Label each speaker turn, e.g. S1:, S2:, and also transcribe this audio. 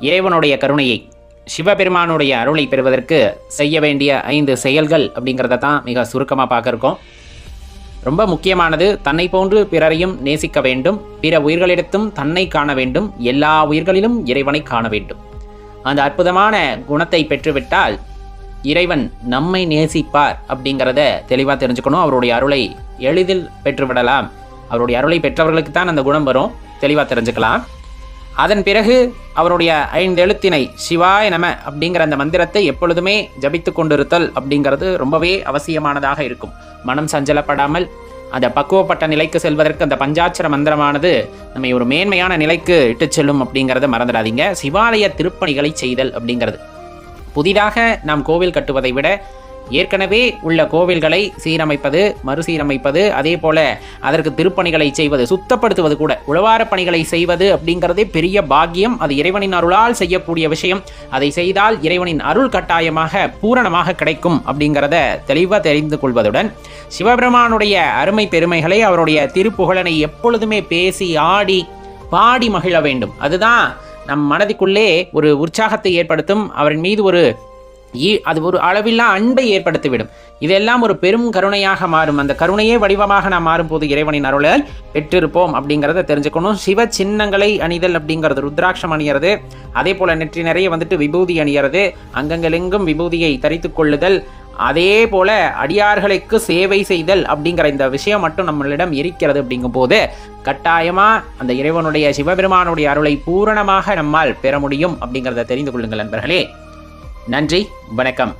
S1: இறைவனுடைய கருணையை, சிவபெருமானுடைய அருளை பெறுவதற்கு செய்ய வேண்டிய 5 செயல்கள் அப்படிங்கிறத தான் மிக சுருக்கமாக பார்க்க இருக்கோம். ரொம்ப முக்கியமானது, தன்னை போன்று பிறரையும் நேசிக்க வேண்டும், பிற உயிர்களிடத்தும் தன்னை காண வேண்டும், எல்லா உயிர்களிலும் இறைவனை காண வேண்டும். அந்த அற்புதமான குணத்தை பெற்றுவிட்டால் இறைவன் நம்மை நேசிப்பார் அப்படிங்கிறத தெளிவாக தெரிஞ்சுக்கணும். அவருடைய அருளை எளிதில் பெற்றுவிடலாம். அவருடைய அருளை பெற்றவர்களுக்கு தான் அந்த குணம் வரும், தெளிவாக தெரிஞ்சுக்கலாம். அதன் பிறகு அவருடைய 5 எழுத்தினை சிவாய நம அப்படிங்கிற அந்த மந்திரத்தை எப்பொழுதுமே ஜபித்து கொண்டிருத்தல் அப்படிங்கிறது ரொம்பவே அவசியமானதாக இருக்கும். மனம் சஞ்சலப்படாமல் அந்த பக்குவப்பட்ட நிலைக்கு செல்வதற்கு அந்த பஞ்சாட்சர மந்திரமானது நம்மை ஒரு மேன்மையான நிலைக்கு இட்டு செல்லும் அப்படிங்கிறத மறந்துடாதீங்க. சிவாலய திருப்பணிகளை செய்தல் அப்படிங்கிறது, புதிதாக நாம் கோவில் கட்டுவதை விட ஏற்கனவே உள்ள கோவில்களை சீரமைப்பது, மறுசீரமைப்பது, அதே போல அதற்கு திருப்பணிகளை செய்வது, சுத்தப்படுத்துவது, கூட உழவார பணிகளை செய்வது அப்படிங்கிறதே பெரிய பாக்கியம். அது இறைவனின் அருளால் செய்யக்கூடிய விஷயம். அதை செய்தால் இறைவனின் அருள் கட்டாயமாக பூரணமாக கிடைக்கும் அப்படிங்கிறத தெளிவாக தெரிந்து கொள்வதுடன், சிவபெருமானுடைய அருமை பெருமைகளை, அவருடைய திருப்புகழனை எப்பொழுதுமே பேசி ஆடி பாடி மகிழ வேண்டும். அதுதான் நம் மனதிற்குள்ளே ஒரு உற்சாகத்தை ஏற்படுத்தும். அவரின் மீது அது ஒரு அளவில்லா அன்பை ஏற்படுத்திவிடும். இதெல்லாம் ஒரு பெரும் கருணையாக மாறும். அந்த கருணையே வடிவமாக நாம் மாறும்போது இறைவனின் அருளை பெற்றிருப்போம் அப்படிங்கிறத தெரிஞ்சுக்கணும். சிவ சின்னங்களை அணிதல் அப்படிங்கிறது, ருத்ராட்சம் அணியறது, அதே போல நெற்றி நிறைய விபூதி அணியறது, அங்கங்களெங்கும் விபூதியை தரித்து கொள்ளுதல், அதே போல அடியார்களுக்கு சேவை செய்தல் அப்படிங்கிற இந்த விஷயம் மட்டும் நம்மளிடம் இருக்கிறது. அப்படிங்கும் போது கட்டாயமா அந்த இறைவனுடைய சிவபெருமானுடைய அருளை பூரணமாக நம்மால் பெற முடியும் அப்படிங்கிறத தெரிந்து கொள்ளுங்கள் நண்பர்களே. நன்றி, வணக்கம்.